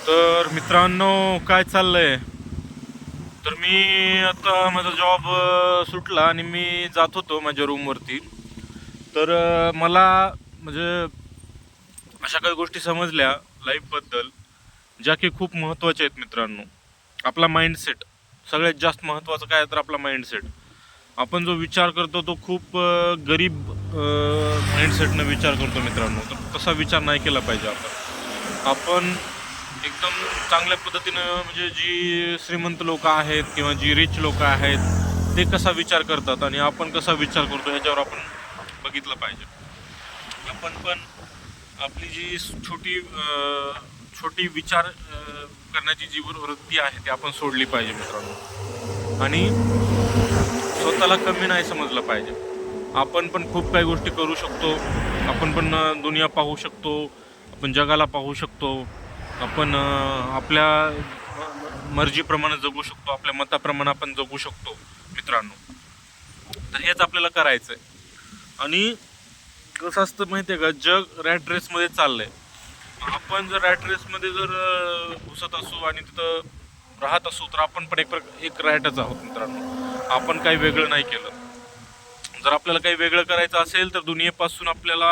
तर मित्रांनो, काय चाललंय? तर मी आता माझा जॉब सुटला आणि मी जात होतो माझ्या रूमवरती. तर मला म्हणजे अशा काही गोष्टी समजल्या लाईफबद्दल, ज्या की खूप महत्त्वाच्या आहेत मित्रांनो. आपला माइंडसेट सगळ्यात जास्त महत्त्वाचं काय तर आपला माइंडसेट. आपण जो विचार करतो तो खूप गरीब माइंडसेटनं विचार करतो मित्रांनो. तर तसा विचार नाही केला पाहिजे आपण एकदम चांगल्या पद्धतीनं, म्हणजे जी श्रीमंत लोक आहेत किंवा जी रिच लोक आहेत ते कसा विचार करतात आणि आपण कसा विचार करतो ह्याच्यावर आपण बघितलं पाहिजे. आपण पण आपली जी छोटी विचार करण्याची जी वृत्ती आहे ती आपण सोडली पाहिजे मित्रांनो. आणि स्वतःला कमी नाही समजलं पाहिजे. आपण पण खूप काही गोष्टी करू शकतो. आपण पण दुनिया पाहू शकतो, आपण जगाला पाहू शकतो. आपण आपल्या मर्जीप्रमाणे जगू शकतो, आपल्या मताप्रमाणे आपण जगू शकतो मित्रांनो. तर हेच आपल्याला करायचं आहे. आणि कसं असतं माहिती आहे का, जग रॅट रेसमध्ये चाललंय. आपण जर रॅट रेसमध्ये जर घुसत असू आणि तिथं राहत असू तर आपण पण एक रॅटच आहोत मित्रांनो. आपण काही वेगळं नाही केलं. जर आपल्याला काही वेगळं करायचं असेल तर दुनियेपासून आपल्याला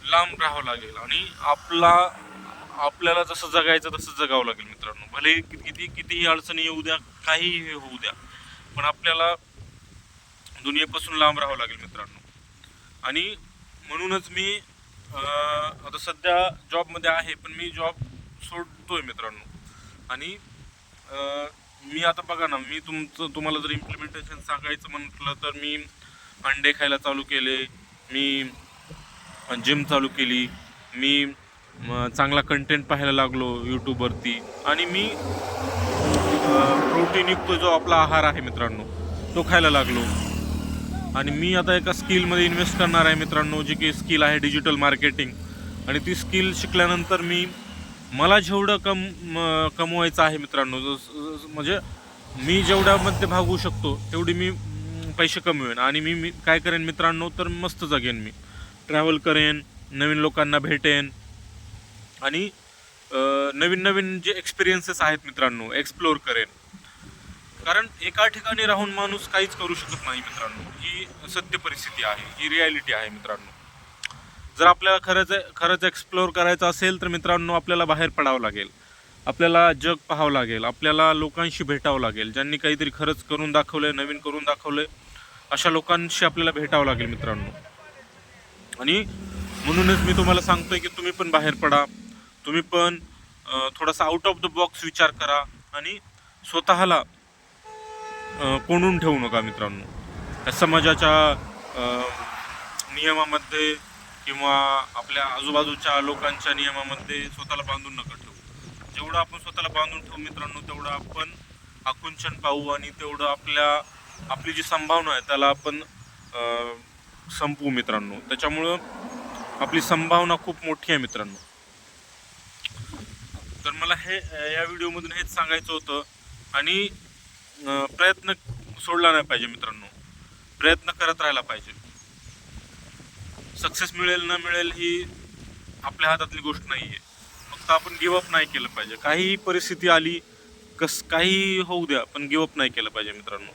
लांब राहावं लागेल आणि आपल्याला जसं जगायचं तसं जगावं लागेल मित्रांनो. भले कितीही अडचणी येऊ द्या, काहीही होऊ द्या, पण आपल्याला दुनियेपासून लांब राहावं लागेल मित्रांनो. आणि म्हणूनच मी आता सध्या जॉबमध्ये आहे, पण मी जॉब सोडतोय मित्रांनो. आणि मी आता बघा ना, मी तुम्हाला जर इम्प्लिमेंटेशन सांगायचं म्हटलं तर मी अंडे खायला चालू केले, मी जिम चालू केली, मी चांगला कंटेंट पाहायला लागलो यूट्यूबवरती. आणि मी प्रोटीनयुक्त जो आपला आहार आहे मित्रांनो तो खायला लागलो. आणि मी आता एका स्किलमध्ये इन्व्हेस्ट करणार आहे मित्रांनो, जी की स्किल आहे डिजिटल मार्केटिंग. आणि ती स्किल शिकल्यानंतर मला जेवढं कमवायचं आहे मित्रांनो, म्हणजे मी जेवढ्यामध्ये भागू शकतो तेवढी मी पैसे कमवेन. आणि मी काय करेन मित्रांनो, तर मस्त जगेन, मी ट्रॅव्हल करेन, नवीन लोकांना भेटेन आणि नवीन नवीन जे एक्सपिरियन्सेस आहेत मित्रांनो एक्सप्लोअर करेन. कारण एका ठिकाणी राहून माणूस काहीच करू शकत नाही मित्रांनो. ही सत्य परिस्थिती आहे, ही रियालिटी आहे मित्रांनो. जर आपल्याला खरंच एक्सप्लोअर करायचं असेल तर मित्रांनो आपल्याला बाहेर पडावं लागेल, आपल्याला जग पाहावं लागेल, आपल्याला लोकांशी भेटावं लागेल. ज्यांनी काहीतरी खरंच करून दाखवलंय, नवीन करून दाखवलंय, अशा लोकांशी आपल्याला भेटावं लागेल मित्रांनो. आणि म्हणूनच मी तुम्हाला सांगतोय की तुम्ही पण बाहेर पडा, तुम्ही पण थोडासा आउट ऑफ द बॉक्स विचार करा आणि स्वतःला कोंडून ठेवू नका मित्रांनो. या समाजाच्या नियमामध्ये किंवा आपल्या आजूबाजूच्या लोकांच्या नियमामध्ये स्वतःला बांधून नका ठेवू. जेवढं आपण स्वतःला बांधून ठेवू मित्रांनो तेवढं आपण आकुंचन पाहू आणि तेवढं आपली जी संभावना आहे त्याला आपण संपवू मित्रांनो. त्याच्यामुळं आपली संभावना खूप मोठी आहे मित्रांनो. तर मला या व्हिडिओमधून हेच सांगायचं होतं. आणि प्रयत्न सोडला नाही पाहिजे मित्रांनो, प्रयत्न करत राहायला पाहिजे. सक्सेस मिळेल न मिळेल ही आपल्या हातातली गोष्ट नाही आहे. फक्त आपण गिवअप नाही केलं पाहिजे. काहीही परिस्थिती आली, काही होऊ द्या, पण गिवअप नाही केलं पाहिजे मित्रांनो.